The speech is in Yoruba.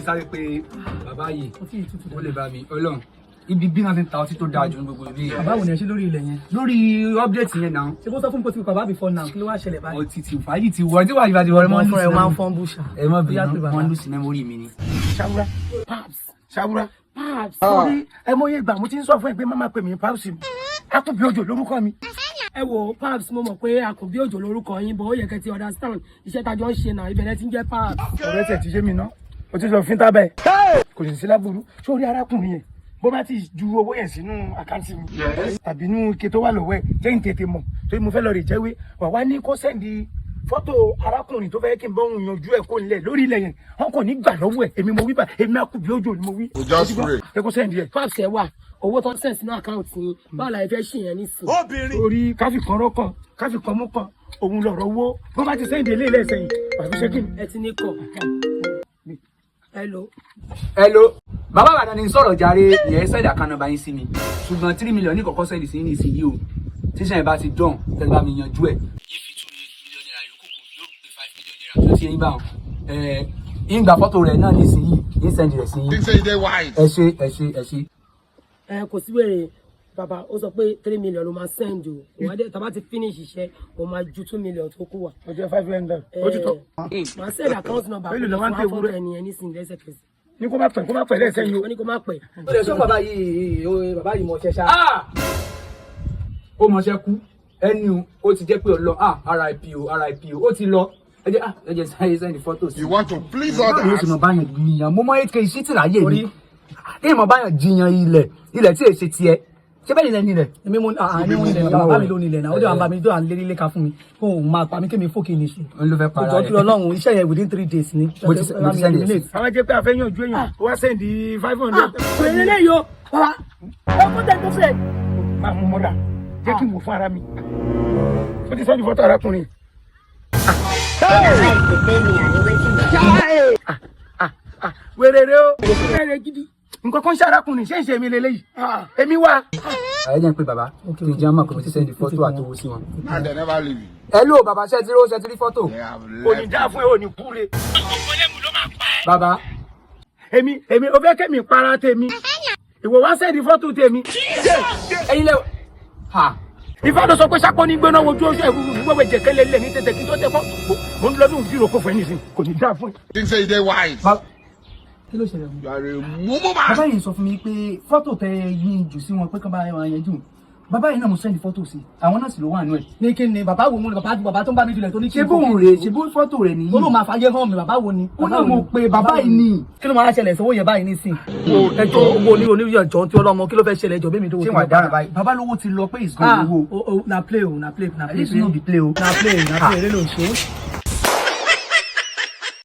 sáré pé bàbá yìí ó lè bá mi Ọlọ́run ibi bí náà ti ń ta ọtí tó dáa jù ní gbogbo ibi. bàbá wo ni ẹ ṣe lórí ilẹ̀ yẹn. lórí update yẹn náà. ṣé bó sọ fún mi kó ti fi bàbá before now kí ló wá ṣẹlẹ̀ báyìí. ọtí ti fàájì ti wọ ọtí wà nígbà tí wọ́n mọ́ fúnra ẹ máa ń fọ́n búṣà. ẹ má bínú wọ́n lù sí mẹ́mórì mi ni. Ṣàwúrà Ṣàwúrà sórí ẹ mọye ìgbà mo ti ń sọ fún ẹ pé má má pè mí Paps Àkùnbí Òjó lórúkọ mi. ẹ wo Paps mo mọ̀ pé Àkùnbí Òjó lórúkọ yín bọ̀ ó yẹ kẹ́ ti understand iṣẹ́ tájọ́ ń ṣe náà ìbẹ̀rẹ̀ ti ń jẹ́ Paps. ọ̀rẹ́ tẹ̀ ti ṣe mí ná o ti sọ fún tábẹ́ kò sì sí láburú sórí arákùnrin yẹn bó bá ti ju owó yẹn sínú àkáǹtì mi tàbí inú ike tó wà lọ́wọ́ ẹ̀ jẹ́ ń tètè mọ̀ torí mo fẹ́ lọ rè jẹ́wé wà wá ní kó sẹ́ndì fọ́tò arákùnrin tó fẹ́ kí n bọ́ òun yanjú ẹ̀ kó nílẹ̀ lórí ilẹ̀ yẹn wọn kò ní gbà lọ́wọ́ ẹ̀ èmi mo wí bá èmi Àkùnbí Òjó ni mo wí. ẹ kó sẹ́ndì ẹ̀. Paps ẹ wà owó tó ń sẹ̀ sínú àkáǹtì yín báwo la ẹ fẹ́ ṣe yẹn nísìn. orí káfí kan rọ́kàn káfí kan mú kan òun lọ̀rọ̀ owó bó bá ti sẹ́ndì eléyìí lẹ́sẹ̀yìn pàtó ṣé kí ni. ẹ ti ní kọ. hello bàbá àbàdàn ni sọ̀rọ̀ jàre ìyẹn sẹ́ẹ̀dì àkànnàbà yín sí mi ṣùgbọ́n 3 million ní kọ̀ọ̀kan sẹ́ẹ̀dì sí ní ìsinyìí o tíṣà yẹn bá ti dán tẹ́lẹ̀ bá mi yanjú ẹ̀. yìí fi 2 million naira yòókù kù yóò pè 5 million naira tó ti yín báwọn ìgbà fọ́tò rẹ̀ náà ní ìsinyìí ní sẹ́ẹ̀dì rẹ̀ sí yín. ẹ ṣe. kò sí wèrè bàbá ó sọ pé 3 million ló máa send o ìwádìí tàbá ti finish iṣẹ́ o máa ju 2 million tó kú wà. ó jẹ́ 500 ó ti tọ́. màá send account number Èló ló máa ń tẹ fún ewúrẹ́? ẹni ẹni sìn lẹ́sẹ̀kẹsẹ̀. ní kó má pẹ́ lẹ́sẹ̀ yìí o. ó ní kó má pẹ́. ó lè sọ bàbá yìí mọ̀ ṣẹ́ṣá. ó mọṣẹ́ kú ẹni o ti jẹ́ pé ọlọ RIP o ó ti lọ ẹ jẹ́ sáyé sẹ́ni fọ́tò sí. You want to please báwo ló others. sì mọ báyàn jiyàn mo mọ 8k sí tìláyé mi kí mo báyàn jiyàn ilẹ̀ tí èsì tiẹ̀ ṣé bẹ́ẹ̀ ni lẹ́ni rẹ̀. èmi mo nílẹ̀ bàbá mi ló nílẹ̀ náà ó dẹ̀ wà bá mi tó à ń lérí léka fún mi kó o máa pa mí kémi fókè ní sùn. n ló fẹ́ para ìjọ tó lọ́rùn iṣẹ́ yẹn within 3 days ni. mo ti sẹ́ni ẹ̀ sí. àwọn jẹ́ pé àfẹ́ yanjú èèyàn ó wá sẹ́ndì 500. pèlè lẹ́yìn o bàbá ó kó tẹ̀ tó fẹ́. máa mú mọ́ra jẹ́ kí n wò fún ara mi ó ti sẹ́ndì fọ́tò arákùnrin. wèrèrè o wèrèrè gidi nǹkan kan ṣe arákùnrin ṣé ń ṣe mi lélẹ́yìí èmi wá. àyè jẹ́ pé bàbá kì í jẹ́ àmọ́ pé mo ti sẹ́ni fọ́tò àtọwọ́ sí wọn. And they never leave you. ẹ ló bàbá ṣe ti rí fọ́tò. They have òní left. dá fún ẹ òní kúre. bàbá èmi ò fẹ́ kẹ́mi para tèmi ìwọ wá sẹ́ndì fọ́tò tèmi. ẹ̀yin lẹ́wọ̀ ha Ifá ló sọ pé sápọ́ ní gbóná wojú oṣù ẹ̀fúrú gbogbo ìjẹ̀kẹ́ lélẹ̀ ní tètè kí tó tẹ fọ́ mo ń lọ́dún zero kó fún ẹ nísìn kò ní dá fún ẹ. Think say they wise. kí ló ṣẹlẹ̀ You are a mumu man. bàbá yìí sọ fún mi pé fọ́tò tẹ yín jù sí wọn pé kán bá wọn yanjú bàbá yìí náà mo sẹ́ni fọ́tò sí àwọn náà sì ló wà nù ẹ̀. ní kí ni bàbá wo mo ní bàbá tó ń bá mi jùlẹ̀ tó ní kí ṣé bóun rè ṣe bó fọ́tò rẹ̀ nìyí. ó ló máa fàyè hàn mi bàbá wo ni. ó náà mo pe bàbá yìí ni. kí ló máa ṣẹlẹ̀ sówó yẹn báyìí nísìn. ẹjọ́ owó oníyànjọ́ tí ọlọ́mọ kí ló fẹ́ ṣẹlẹ̀ ẹjọ́ bẹ́ẹ̀ mi tó wò. ṣé wàá dára báyìí bàbá lówó ti lọ pé ìsìn owó. na play o na play this no be play o. na play eré ló ń ṣe.